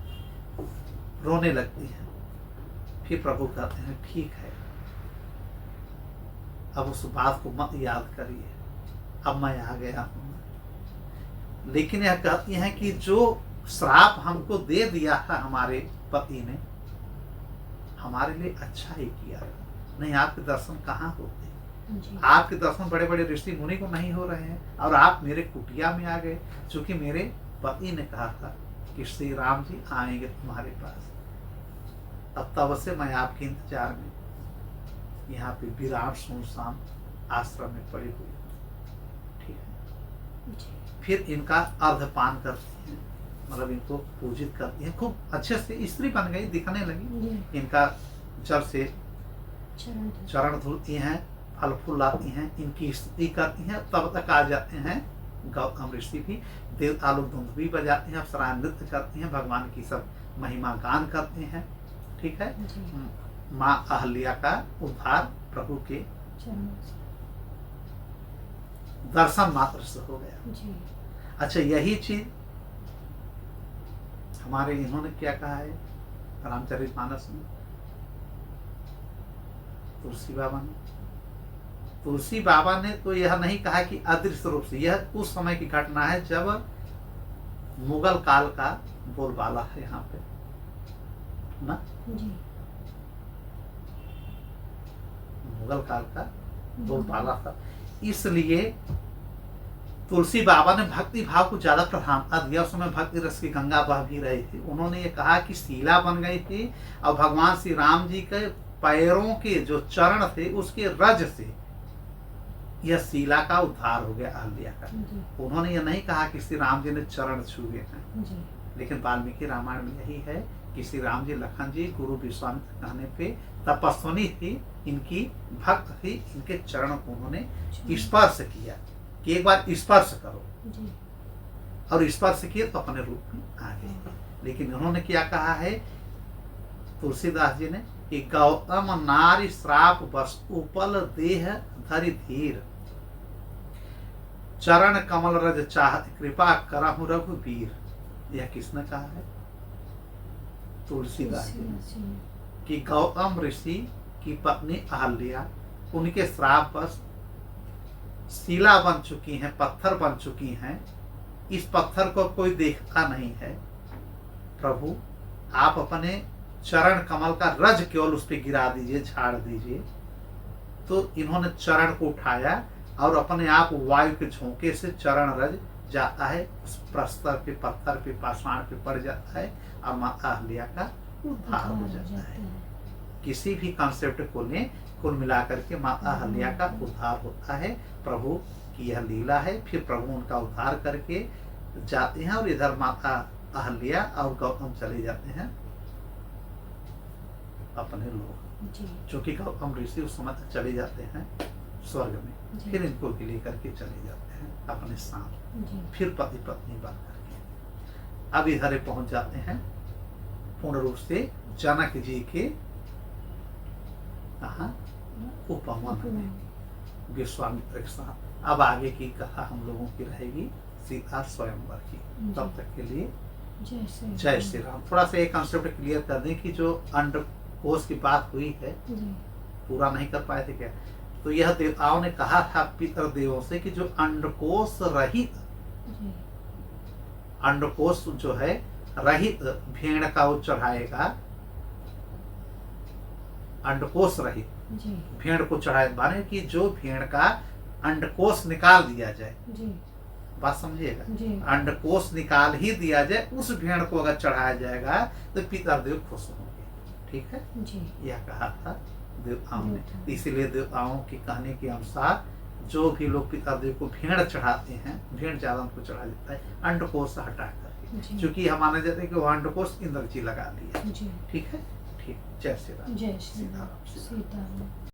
S2: रोने लगती है। फिर प्रभु कहते हैं ठीक है, अब उस बात को मत याद करिए, अब मैं आ गया हूं। लेकिन यह कहती हैं कि जो श्राप हमको दे दिया था हमारे पति ने, हमारे लिए अच्छा ही किया, नहीं आपके दर्शन कहाँ होते, आपके दर्शन बड़े बड़े ऋषि मुनि को नहीं हो रहे हैं, और आप मेरे कुटिया में आ गए, क्योंकि मेरे पति ने कहा था कि श्री राम जी आएंगे तुम्हारे पास। अब तब से मैं आपके इंतजार में यहाँ पे विराट सुनसान आश्रम में पड़ी हुई हूँ। ठीक है। फिर इनका अर्धपान करती हैं, मतलब इनको पूजित करती हैं, खूब अच्छे से स्त्री बन गई, दिखने लगी। इनका जल से चरण धुलती हैं, फल फूल लाती हैं, इनकी स्तुति करती हैं। तब तक आ जाते हैं गौतम ऋषि भी, देवता लोग धुंध भी बजाते हैं, अप्सराएं नृत्य करती हैं, भगवान की सब महिमा गान करते हैं। ठीक है। माँ अहल्या का उद्धार प्रभु के दर्शन मात्र से हो गया। अच्छा, यही चीज हमारे इन्होंने क्या कहा है रामचरितमानस में, तुलसी बाबा ने। तुलसी बाबा ने तो यह नहीं कहा कि अदृश्य रूप से, यह उस समय की घटना है जब मुगल काल का बोलबाला है यहाँ पे ना, मुगल काल का बोलबाला था। इसलिए तुलसी बाबा ने भक्ति भाव को ज्यादा प्रधानता दिया। उस समय भक्ति रस की गंगा बह भी रही थी। उन्होंने ये कहा कि शीला बन गई थी, और भगवान श्री राम जी के पैरों के जो चरण थे उसके रज से यह शीला का उद्धार हो गया अहल्या का। उन्होंने यह नहीं कहा कि श्री राम जी ने चरण छुए हैं, लेकिन वाल्मीकि रामायण में यही है कि श्री राम जी लखन जी गुरु विश्वामित्र कहने पे तपस्विनी थी, इनकी भक्त थी, इनके चरण को उन्होंने स्पर्श किया कि एक बार स्पर्श करो, और स्पर्श किए तो अपने रूप में आ गए। लेकिन उन्होंने क्या कहा है तुलसीदास जी ने कि गौतम नारी श्राप बस उपल देह धरि धीर, चरण कमल रज चाहत कृपा करहु रघुवीर। यह किसने कहा है? तुलसीदास जी। कि गौतम ऋषि की पत्नी अहल्या, उनके श्राप बस शिला बन चुकी हैं, पत्थर बन चुकी हैं। इस पत्थर को कोई देखता नहीं है। प्रभु आप अपने चरण कमल का रज केवल उस पर गिरा दीजिए, झाड़ दीजिए। तो इन्होंने चरण को उठाया और अपने आप वायु के झोंके से चरण रज जाता है, उस प्रस्तर पे, पत्थर पे, पाषाण पे पड़ जाता है, और माता अहल्या का उद्धार हो जाता है। किसी भी कॉन्सेप्ट को लें, कुल मिलाकर के माता अहल्या का उद्धार होता है। प्रभु की यह लीला है। फिर प्रभु उनका उद्धार करके जाते हैं, और इधर माता अहल्या और गौतम चले जाते हैं अपने लोग, जो कि गौतम ऋषि उस समय तक चले जाते हैं स्वर्ग में। फिर इनको भी लेकर के चले जाते हैं अपने साथ, फिर पति पत्नी बन करके अब इधर पहुंच जाते हैं पूर्ण रूप से जनक जी के उपवन में विश्वामित्र के साथ। अब आगे की कथा हम लोगों की रहेगी सीता स्वयंवर की। तब तक के लिए जय श्री राम। थोड़ा सा एक कॉन्सेप्ट क्लियर कर दें कि जो अंडकोश की बात हुई है, पूरा नहीं कर पाए थे क्या, तो यह देवताओं ने कहा था पितर देवों से कि जो अंडकोश रहित, अंडकोश जो है रहित भेड़ का वो चढ़ाएगा, अंडकोश रहित भेड़ को चढ़ाए, माने कि जो भेड़ का अंडकोश निकाल दिया जाए, बात समझिएगा, अंडकोश निकाल ही दिया जाए, उस भेड़ को अगर चढ़ाया जाएगा तो पितर देव खुश होंगे। ठीक है, यह कहा था देवताओं ने।
S3: देवताओं।
S2: इसीलिए देवताओं के कहने के अनुसार जो भी लोग पितृदेव को भेड़ चढ़ाते हैं, भेड़ ज्यादा उनको चढ़ा जाता है अंडकोश हटा करके,
S3: जी।
S2: क्योंकि हम माना जाता है कि वो अंडकोश इंद्र जी लगा दिया।
S3: जी।
S2: ठीक है, ठीक। जय श्री राम।
S3: जय श्री राम।
S2: सीताराम, सीताराम।
S3: सीताराम।